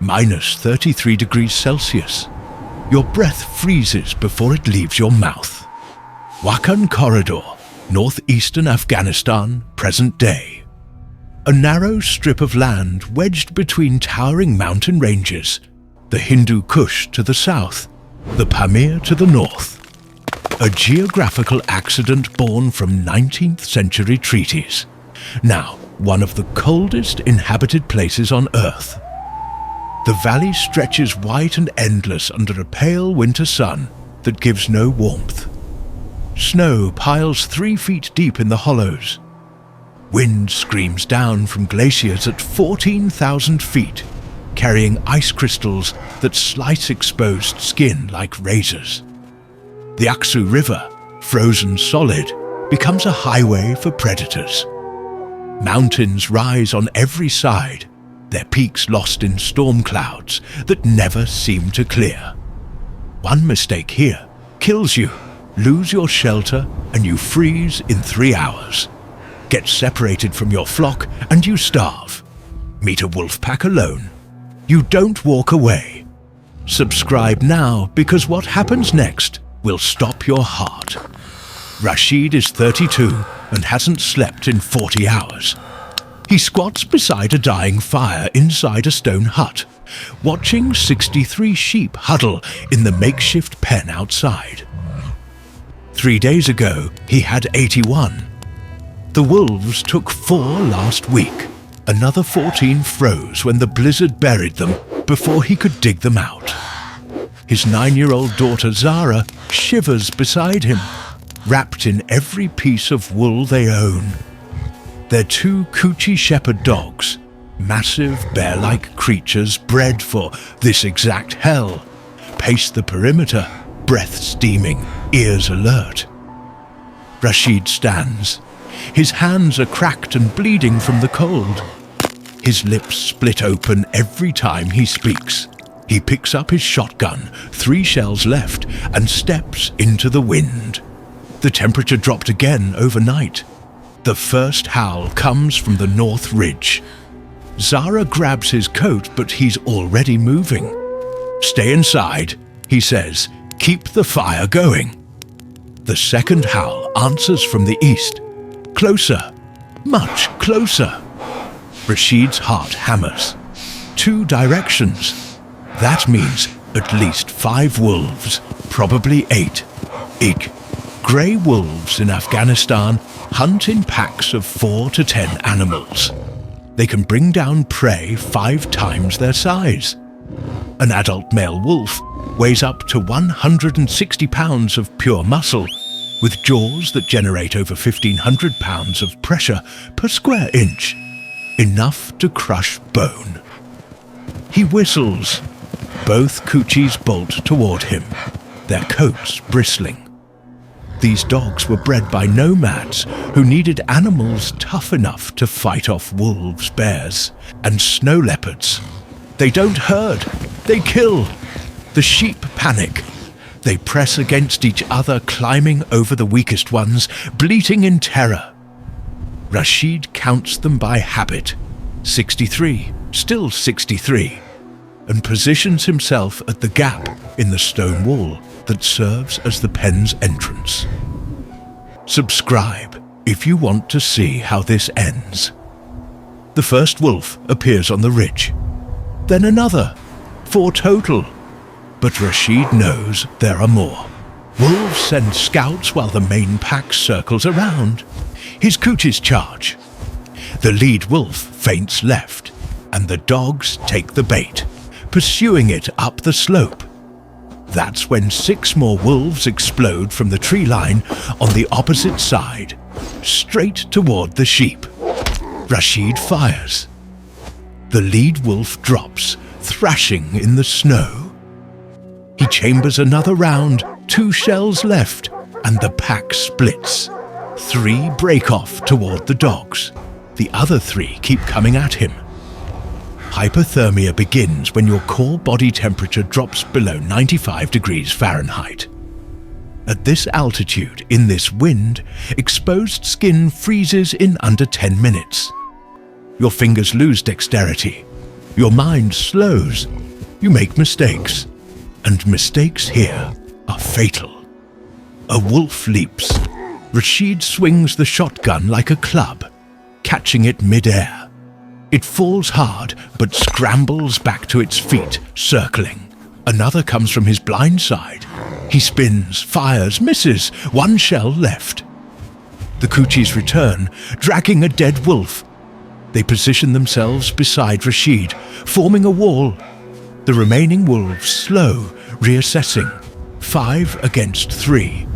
minus 33 degrees Celsius. Your breath freezes before it leaves your mouth. Wakhan Corridor, northeastern Afghanistan, present day. A narrow strip of land wedged between towering mountain ranges, the Hindu Kush to the south, the Pamir to the north. A geographical accident born from 19th century treaties. Now, one of the coldest inhabited places on Earth. The valley stretches white and endless under a pale winter sun that gives no warmth. Snow piles 3 feet deep in the hollows. Wind screams down from glaciers at 14,000 feet, carrying ice crystals that slice exposed skin like razors. The Aksu River, frozen solid, becomes a highway for predators. Mountains rise on every side, their peaks lost in storm clouds that never seem to clear. One mistake here kills you, lose your shelter, and you freeze in 3 hours. Get separated from your flock and you starve. Meet a wolf pack alone. You don't walk away. Subscribe now, because what happens next will stop your heart. Rashid is 32 and hasn't slept in 40 hours. He squats beside a dying fire inside a stone hut, watching 63 sheep huddle in the makeshift pen outside. 3 days ago, he had 81. The wolves took 4 last week. Another 14 froze when the blizzard buried them before he could dig them out. His 9-year-old daughter Zara shivers beside him, wrapped in every piece of wool they own. Their 2 Kuchi shepherd dogs, massive bear-like creatures bred for this exact hell, pace the perimeter, breath steaming, ears alert. Rashid stands. His hands are cracked and bleeding from the cold. His lips split open every time he speaks. He picks up his shotgun, 3 shells left, and steps into the wind. The temperature dropped again overnight. The first howl comes from the north ridge. Zara grabs his coat, but he's already moving. "Stay inside," he says. "Keep the fire going." The second howl answers from the east. Closer, much closer. Rashid's heart hammers. 2 directions. That means at least 5 wolves, probably 8. Ig. Grey wolves in Afghanistan hunt in packs of 4 to 10 animals. They can bring down prey 5 times their size. An adult male wolf weighs up to 160 pounds of pure muscle, with jaws that generate over 1,500 pounds of pressure per square inch, enough to crush bone. He whistles. Both Kuchis bolt toward him, their coats bristling. These dogs were bred by nomads who needed animals tough enough to fight off wolves, bears, and snow leopards. They don't herd, they kill. The sheep panic. They press against each other, climbing over the weakest ones, bleating in terror. Rashid counts them by habit. 63, still 63, and positions himself at the gap in the stone wall that serves as the pen's entrance. Subscribe if you want to see how this ends. The first wolf appears on the ridge, then another, 4 total. But Rashid knows there are more. Wolves send scouts while the main pack circles around. His Kuchis charge. The lead wolf feints left, and the dogs take the bait, pursuing it up the slope. That's when 6 more wolves explode from the tree line on the opposite side, straight toward the sheep. Rashid fires. The lead wolf drops, thrashing in the snow. He chambers another round, 2 shells left, and the pack splits. 3 break off toward the dogs. The other 3 keep coming at him. Hypothermia begins when your core body temperature drops below 95 degrees Fahrenheit. At this altitude, in this wind, exposed skin freezes in under 10 minutes. Your fingers lose dexterity. Your mind slows. You make mistakes. And mistakes here are fatal. A wolf leaps. Rashid swings the shotgun like a club, catching it mid-air. It falls hard, but scrambles back to its feet, circling. Another comes from his blind side. He spins, fires, misses. One shell left. The Kuchis return, dragging a dead wolf. They position themselves beside Rashid, forming a wall. The remaining wolves slow, reassessing. 5 against 3.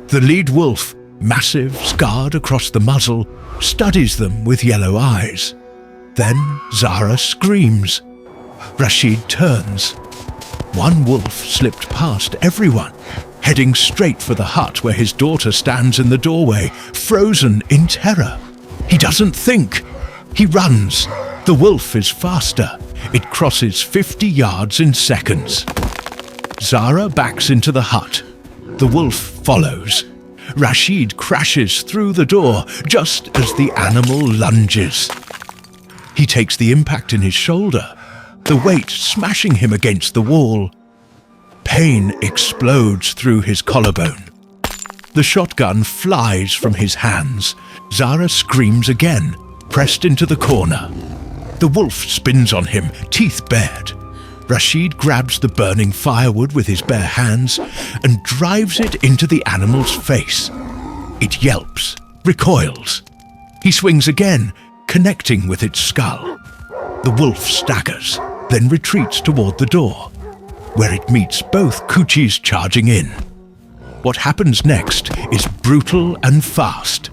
The lead wolf, massive, scarred across the muzzle, studies them with yellow eyes. Then Zara screams. Rashid turns. One wolf slipped past everyone, heading straight for the hut where his daughter stands in the doorway, frozen in terror. He doesn't think. He runs. The wolf is faster. It crosses 50 yards in seconds. Zara backs into the hut. The wolf follows. Rashid crashes through the door just as the animal lunges. He takes the impact in his shoulder, the weight smashing him against the wall. Pain explodes through his collarbone. The shotgun flies from his hands. Zara screams again, pressed into the corner. The wolf spins on him, teeth bared. Rashid grabs the burning firewood with his bare hands and drives it into the animal's face. It yelps, recoils. He swings again, connecting with its skull. The wolf staggers, then retreats toward the door, where it meets both Kuchis charging in. What happens next is brutal and fast.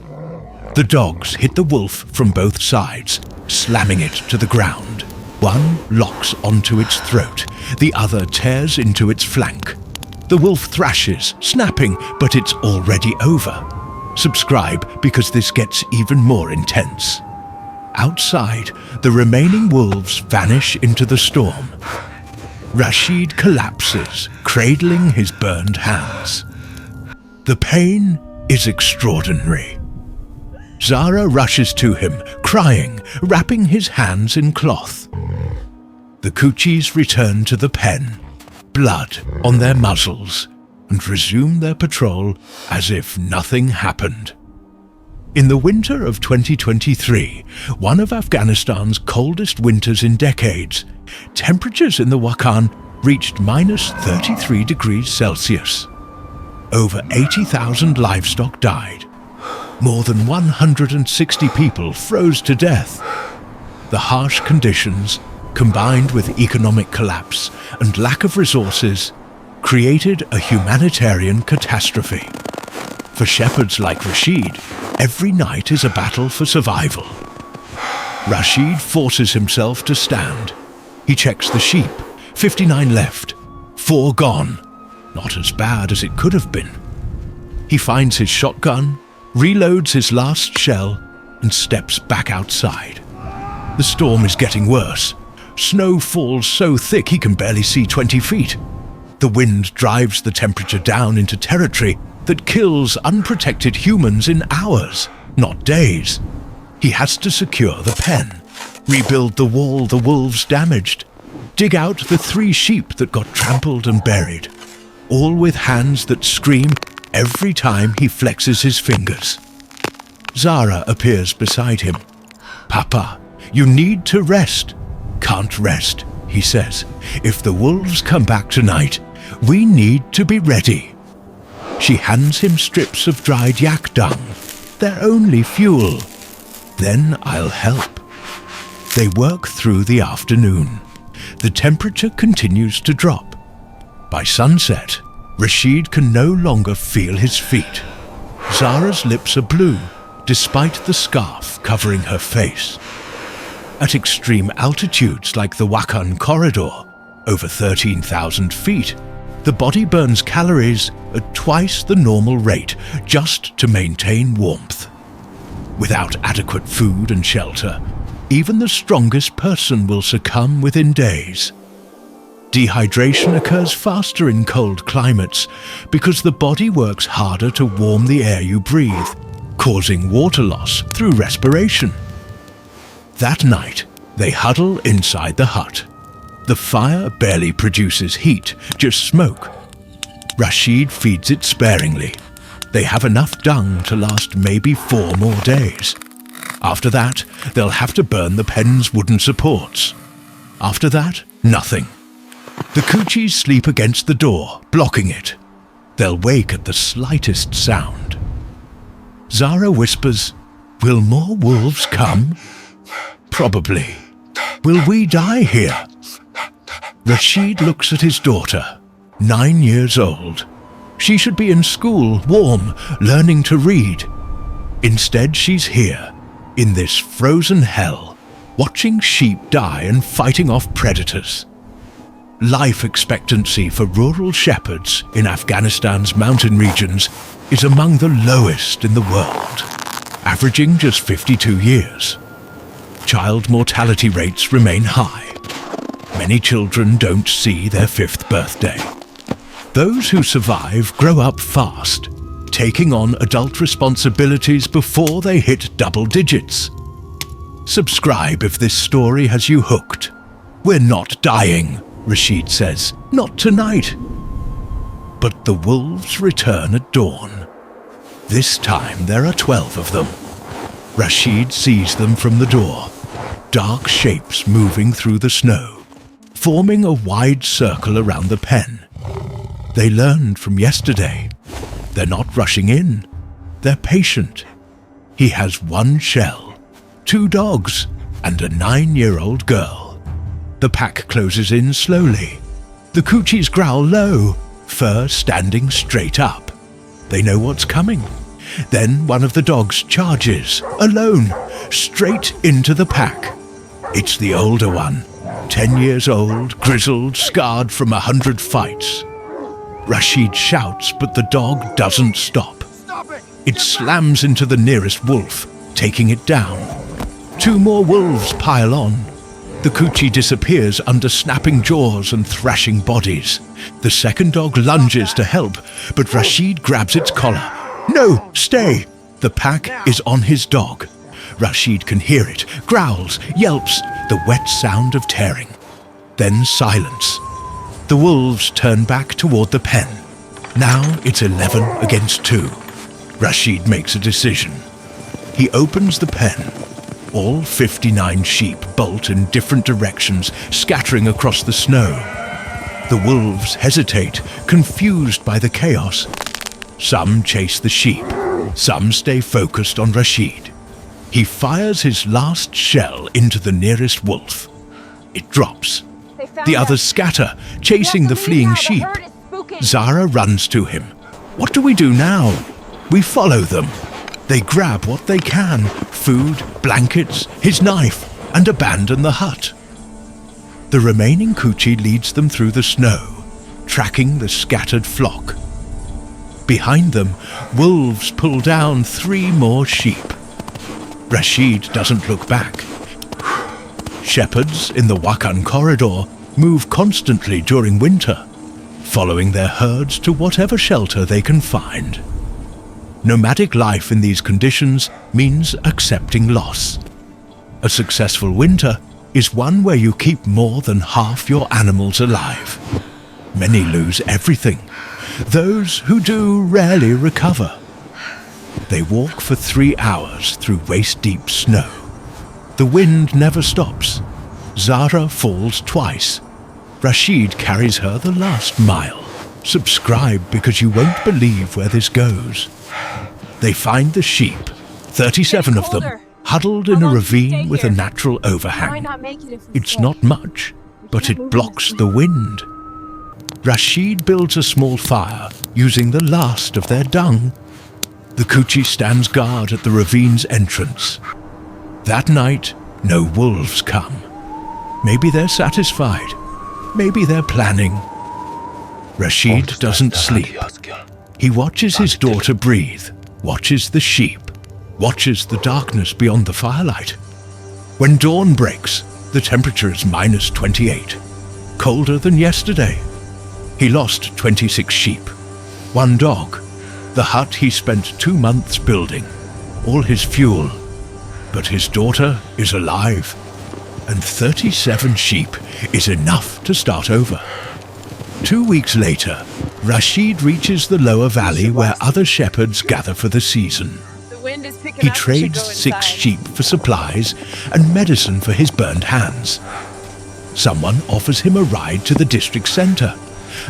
The dogs hit the wolf from both sides, slamming it to the ground. One locks onto its throat, the other tears into its flank. The wolf thrashes, snapping, but it's already over. Subscribe because this gets even more intense. Outside, the remaining wolves vanish into the storm. Rashid collapses, cradling his burned hands. The pain is extraordinary. Zara rushes to him, crying, wrapping his hands in cloth. The Kuchis return to the pen, blood on their muzzles, and resume their patrol as if nothing happened. In the winter of 2023, one of Afghanistan's coldest winters in decades, temperatures in the Wakhan reached minus 33 degrees Celsius. Over 80,000 livestock died. More than 160 people froze to death. The harsh conditions, combined with economic collapse and lack of resources, created a humanitarian catastrophe. For shepherds like Rashid, every night is a battle for survival. Rashid forces himself to stand. He checks the sheep. 59 left. 4 gone. Not as bad as it could have been. He finds his shotgun, reloads his last shell, and steps back outside. The storm is getting worse. Snow falls so thick he can barely see 20 feet. The wind drives the temperature down into territory that kills unprotected humans in hours, not days. He has to secure the pen, rebuild the wall the wolves damaged, dig out the 3 sheep that got trampled and buried, all with hands that scream every time he flexes his fingers. Zara appears beside him. "Papa, you need to rest." "Can't rest," he says. "If the wolves come back tonight, we need to be ready." She hands him strips of dried yak dung, their only fuel. "Then I'll help." They work through the afternoon. The temperature continues to drop. By sunset, Rashid can no longer feel his feet. Zara's lips are blue, despite the scarf covering her face. At extreme altitudes like the Wakhan Corridor, over 13,000 feet, the body burns calories at twice the normal rate just to maintain warmth. Without adequate food and shelter, even the strongest person will succumb within days. Dehydration occurs faster in cold climates because the body works harder to warm the air you breathe, causing water loss through respiration. That night, They huddle inside the hut. The fire barely produces heat, just smoke. Rashid feeds it sparingly. They have enough dung to last maybe 4 more days. After that, they'll have to burn the pen's wooden supports. After that, nothing. The Kuchis sleep against the door, blocking it. They'll wake at the slightest sound. Zara whispers, "Will more wolves come?" "Probably. Will we die here?" Rashid looks at his daughter, 9 years old. She should be in school, warm, learning to read. Instead, she's here, in this frozen hell, watching sheep die and fighting off predators. Life expectancy for rural shepherds in Afghanistan's mountain regions is among the lowest in the world, averaging just 52 years. Child mortality rates remain high. Many children don't see their 5th birthday. Those who survive grow up fast, taking on adult responsibilities before they hit double digits. Subscribe if this story has you hooked. We're not dying, Rashid says. Not tonight. But the wolves return at dawn. This time there are 12 of them. Rashid sees them from the door. Dark shapes moving through the snow, forming a wide circle around the pen. They learned from yesterday. They're not rushing in. They're patient. He has 1 shell, 2 dogs, and a 9-year-old girl. The pack closes in slowly. The Kuchis growl low, fur standing straight up. They know what's coming. Then one of the dogs charges, alone, straight into the pack. It's the older one, 10 years old, grizzled, scarred from 100 fights. Rashid shouts, but the dog doesn't stop. It slams into the nearest wolf, taking it down. 2 more wolves pile on. The Kuchi disappears under snapping jaws and thrashing bodies. The second dog lunges to help, but Rashid grabs its collar. "No, stay!" The pack is on his dog. Rashid can hear it, growls, yelps, the wet sound of tearing. Then silence. The wolves turn back toward the pen. Now it's 11 against 2. Rashid makes a decision. He opens the pen. All 59 sheep bolt in different directions, scattering across the snow. The wolves hesitate, confused by the chaos. Some chase the sheep. Some stay focused on Rashid. He fires his last shell into the nearest wolf. It drops. The others scatter, chasing the fleeing sheep. Zara runs to him. "What do we do now?" "We follow them." They grab what they can, food, blankets, his knife, and abandon the hut. The remaining Kuchi leads them through the snow, tracking the scattered flock. Behind them, wolves pull down 3 more sheep. Rashid doesn't look back. Shepherds in the Wakhan Corridor move constantly during winter, following their herds to whatever shelter they can find. Nomadic life in these conditions means accepting loss. A successful winter is one where you keep more than half your animals alive. Many lose everything. Those who do rarely recover. They walk for 3 hours through waist-deep snow. The wind never stops. Zara falls twice. Rashid carries her the last mile. Subscribe because you won't believe where this goes. They find the sheep, 37 of them, huddled in a ravine with a natural overhang. It's not much, but it blocks the wind. Rashid builds a small fire using the last of their dung. The Kuchi stands guard at the ravine's entrance. That night, no wolves come. Maybe they're satisfied. Maybe they're planning. Rashid doesn't sleep. He watches his daughter breathe, watches the sheep, watches the darkness beyond the firelight. When dawn breaks, the temperature is -28, colder than yesterday. He lost 26 sheep, 1 dog, the hut he spent 2 months building, all his fuel. But his daughter is alive. and 37 sheep is enough to start over. 2 weeks later, Rashid reaches the lower valley where other shepherds gather for the season. He trades 6 sheep for supplies and medicine for his burned hands. Someone offers him a ride to the district centre,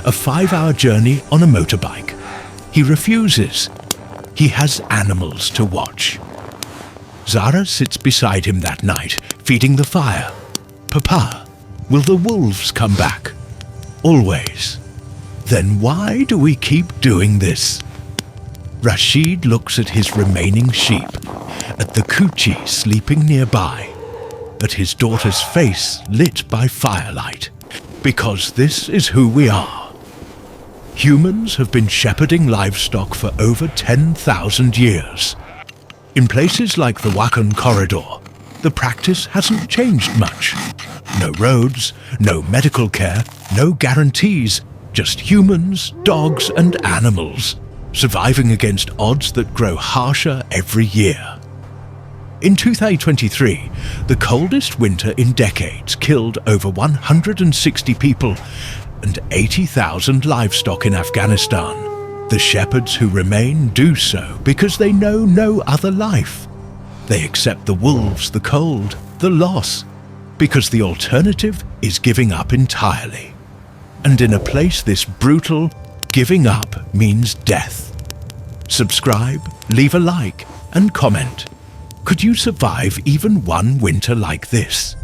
a 5-hour journey on a motorbike. He refuses. He has animals to watch. Zara sits beside him that night, feeding the fire. Papa, will the wolves come back? Always. Then why do we keep doing this? Rashid looks at his remaining sheep, at the Kuchi sleeping nearby, at his daughter's face lit by firelight, because this is who we are. Humans have been shepherding livestock for over 10,000 years. In places like the Wakhan Corridor, the practice hasn't changed much. No roads, no medical care, no guarantees, just humans, dogs and animals, surviving against odds that grow harsher every year. In 2023, the coldest winter in decades killed over 160 people and 80,000 livestock in Afghanistan. The shepherds who remain do so because they know no other life. They accept the wolves, the cold, the loss, because the alternative is giving up entirely. And in a place this brutal, giving up means death. Subscribe, leave a like, and comment. Could you survive even one winter like this?